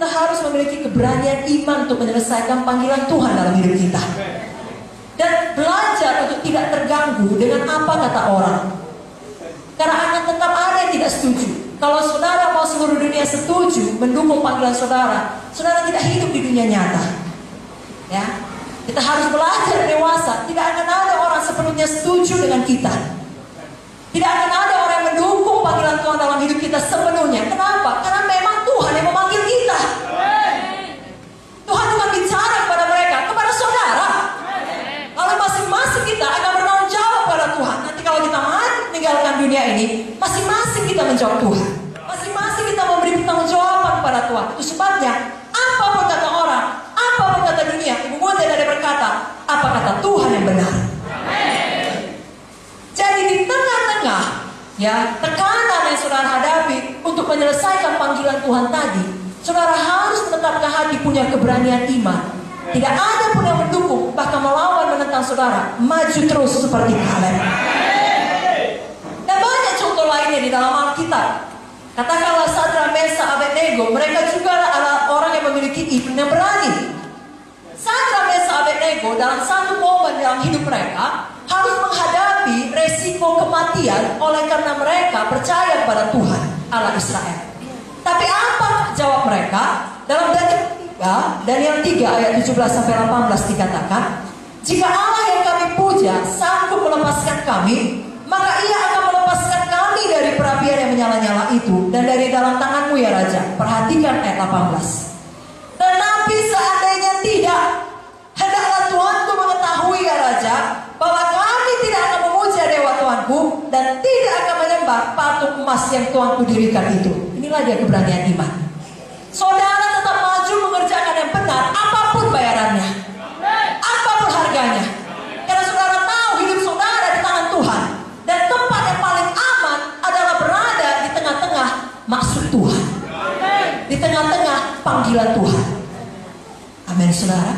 kita harus memiliki keberanian iman untuk menyelesaikan panggilan Tuhan dalam hidup kita. Dan belajar untuk tidak terganggu dengan apa kata orang. Karena akan tetap ada yang tidak setuju. Kalau saudara mau seluruh dunia setuju mendukung panggilan saudara, saudara tidak hidup di dunia nyata. Ya, kita harus belajar dewasa. Tidak akan ada orang sepenuhnya setuju dengan kita. Tidak akan ada orang yang mendukung panggilan Tuhan dalam hidup kita sepenuhnya. Kenapa? Karena memang Tuhan yang memanggil kita. Tuhan bukan bicara kepada mereka, kepada saudara. Kalau masing-masing kita akan bertanggung jawab pada Tuhan. Nanti kalau kita mati meninggalkan dunia ini, masing-masing kita menjawab Tuhan. Masing-masing kita memberi pertanggungjawaban kepada Tuhan. Itu sebabnya apapun kata orang, apapun kata dunia, Ibu Muda dari berkata, apa kata Tuhan yang benar. Jadi di tengah-tengah ya tekanan yang saudara hadapi untuk menyelesaikan panggilan Tuhan tadi, saudara harus menetapkan hati punya keberanian iman. Tidak ada pun yang mendukung, bahkan melawan menentang saudara. Maju terus seperti Kaleb. Dan banyak contoh lainnya di dalam Alkitab. Katakanlah Sadrak, Mesak, Abednego, mereka juga adalah orang yang memiliki iman yang berani. Sadrak, Mesak, Abednego dalam satu momen dalam hidup mereka harus menghadapi resiko kematian oleh karena mereka percaya kepada Tuhan Allah Israel. Tapi apa jawab mereka? Dalam Daniel 3 ayat 17-18 dikatakan, jika Allah yang kami puja sanggup melepaskan kami, maka ia akan melepaskan kami dari perapian yang menyala-nyala itu dan dari dalam tanganmu ya Raja. Perhatikan ayat 18. Tetapi seandainya tidak, hendaklah Tuanku mengetahui ya Raja, bahwa kami tidak akan memuja dewa Tuanku dan tidak akan menyembah patung emas yang Tuanku dirikan itu. Inilah dia keberanian iman. Saudara tetap maju mengerjakan yang benar, apapun bayarannya, apapun harganya. Karena saudara tahu hidup saudara di tangan Tuhan. Dan tempat yang paling aman adalah berada di tengah-tengah maksud Tuhan, di tengah-tengah panggilan Tuhan. Amin saudara.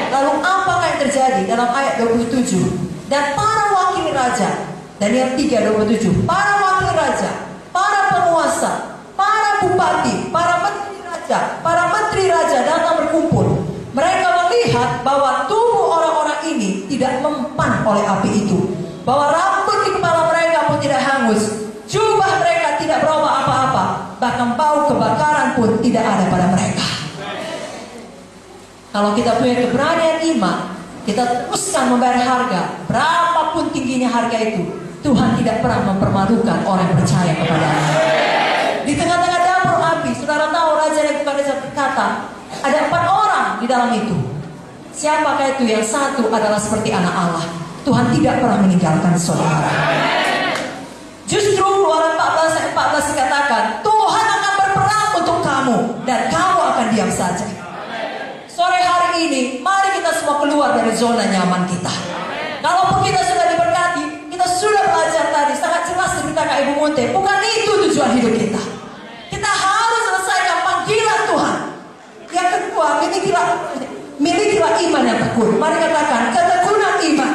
Lalu apakah yang terjadi dalam ayat 27? Dan para wakil raja, Daniel 3:27, para wakil raja, para penguasa, para bupati, para menteri raja datang berkumpul. Mereka melihat bahwa tubuh orang-orang ini tidak mempan oleh api itu, bahwa rambut di kepala mereka pun tidak hangus, jubah mereka tidak berubah apa-apa, bahkan bau kebakaran pun tidak ada pada mereka. Kalau kita punya keberanian iman, kita teruskan membayar harga, berapapun tingginya harga itu, Tuhan tidak pernah mempermalukan orang yang percaya kepadanya. Di tengah-tengah dapur api, saudara tahu Raja Nebukadnezar berkata, ada 4 orang di dalam itu. Siapakah itu? Yang satu adalah seperti anak Allah. Tuhan tidak pernah meninggalkan saudara. Justru Keluaran 14 ayat 14 dikatakan, Tuhan akan berperang untuk kamu dan kamu akan diam saja. Sore hari ini, mari kita semua keluar dari zona nyaman kita. Kalaupun kita sudah diberkati, kita sudah belajar tadi, sangat jelas diberitakan Ibu Munte, bukan itu tujuan hidup kita. Kita harus selesaikan panggilan Tuhan. Yang kedua, milikilah iman yang tekun. Mari katakan, ketekunan iman.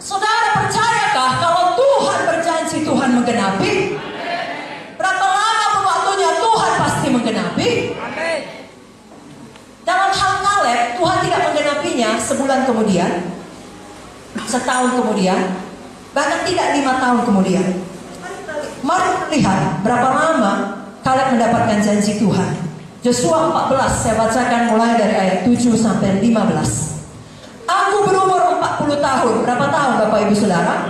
Saudara percayakah kalau Tuhan berjanji Tuhan menggenapi? Berapa lama pun waktunya Tuhan pasti menggenapi. Dalam hal Kaleb, Tuhan tidak menggenapinya sebulan kemudian, setahun kemudian, bahkan tidak 5 tahun kemudian. Mari lihat berapa lama Kaleb mendapatkan janji Tuhan. Yosua 14, saya bacakan mulai dari ayat 7-15. Aku berumur 40 tahun. Berapa tahun Bapak Ibu Saudara?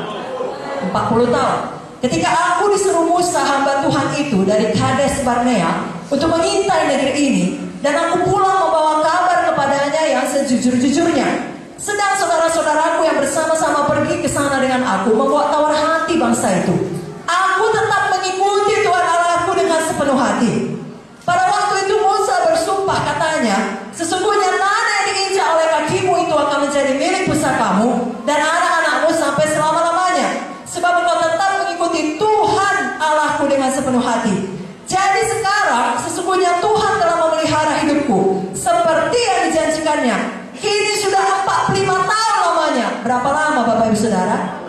40 tahun. Ketika aku disuruh Musa hamba Tuhan itu dari Kades Barnea untuk mengintai negeri ini, dan aku pulang membawa kabar kepadanya yang sejujur-jujurnya. Sedang saudara-saudaraku yang bersama-sama pergi ke sana dengan aku membuat tawar hati bangsa itu. Aku tetap mengikuti Tuhan Allahku dengan sepenuh hati. Pada waktu itu Musa bersumpah katanya, sesungguhnya tanah yang diinjak oleh kakimu itu akan menjadi milik pusakamu dan anak-anakmu sampai selama-lamanya. Sebab engkau tetap mengikuti Tuhan Allahku dengan sepenuh hati. Jadi sekarang sesungguhnya Tuhan telah memelihara hidupku seperti yang dijanjikannya. Kini sudah 45 tahun lamanya. Berapa lama Bapak Ibu Saudara?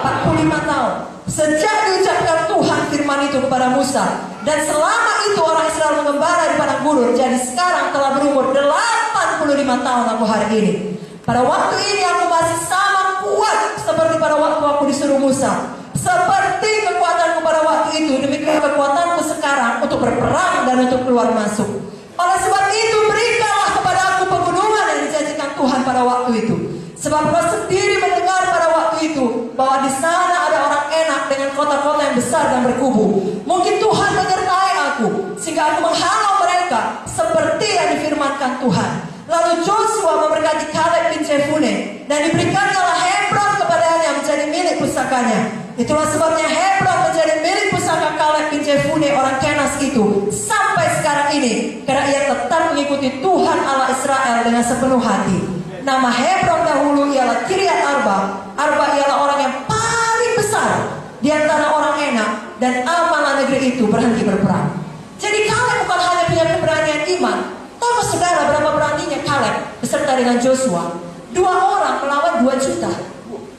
45 tahun. Sejak diucapkan Tuhan firman itu kepada Musa. Dan selama itu orang Israel mengembara di padang gurun. Jadi sekarang telah berumur 85 tahun aku hari ini. Pada waktu ini aku masih sama kuat seperti pada waktu aku disuruh Musa. Seperti kekuatanku pada waktu itu, demikian kekuatanku sekarang untuk berperang dan untuk keluar masuk. Oleh sebab itu berikanlah kepada aku pegunungan yang dijanjikan Tuhan pada waktu itu. Sebab kau sendiri mendengar pada waktu itu bahwa di sana ada orang enak dengan kota-kota yang besar dan berkubu. Mungkin Tuhan menyertai aku sehingga aku menghalau mereka seperti yang difirmankan Tuhan. Lalu Joshua memberkati Kaleb bin Jefune dan diberikannya Hebron kepadanya menjadi milik pusakanya. Itulah sebabnya Hebron menjadi milik pusaka Kaleb bin Jefune orang Kenas itu sampai sekarang ini, karena ia tetap mengikuti Tuhan Allah Israel dengan sepenuh hati. Nama Hebron dahulu ialah Kiryat Arba. Arba ialah orang yang paling besar di antara orang enak, dan amalah negeri itu berhenti berperang. Jadi Kaleb bukan hanya punya keberanian iman. Tahu saudara berapa beraninya Kaleb beserta dengan Joshua? 2 orang melawan 2 juta.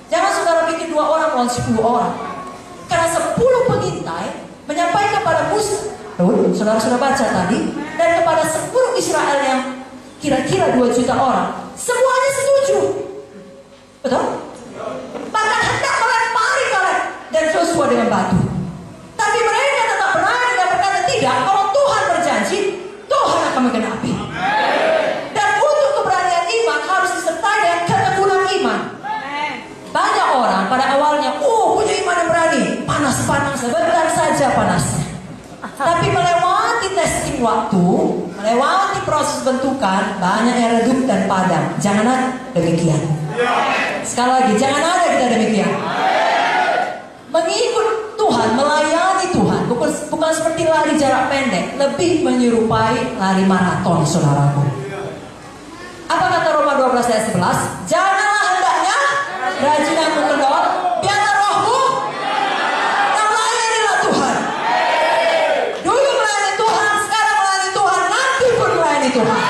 Jangan saudara pikir 2 orang melawan 10 orang. Karena 10 pengintai menyampaikan pada Musa. Saudara sudah baca tadi. Dan kepada 10 Israel yang kira-kira 2 juta orang. Semuanya setuju. Betul? Bahkan hendak melempari Kaleb dan Joshua dengan batu. Tapi mereka tetap berani dan berkata tidak. Kalau Tuhan berjanji, Tuhan akan menggenapi. Dan untuk keberanian iman harus disertai dengan ketekunan iman. Banyak orang pada awalnya, punya iman yang berani, panas-panas, sebentar saja panasnya. Tapi melewati testing waktu, melewati proses bentukan, banyak yang redup dan padam. Jangan ada demikian. Sekali lagi, jangan ada kita demikian. Mengikut Tuhan, melayani Tuhan, bukan seperti lari jarak pendek, lebih menyerupai lari maraton, saudaraku. Apa kata Roma 12 ayat 11? Janganlah hendaknya rajin dan kendor, biarlah rohmu dan melayanilah Tuhan. Dulu melayani Tuhan, sekarang melayani Tuhan, nanti pun melayani Tuhan.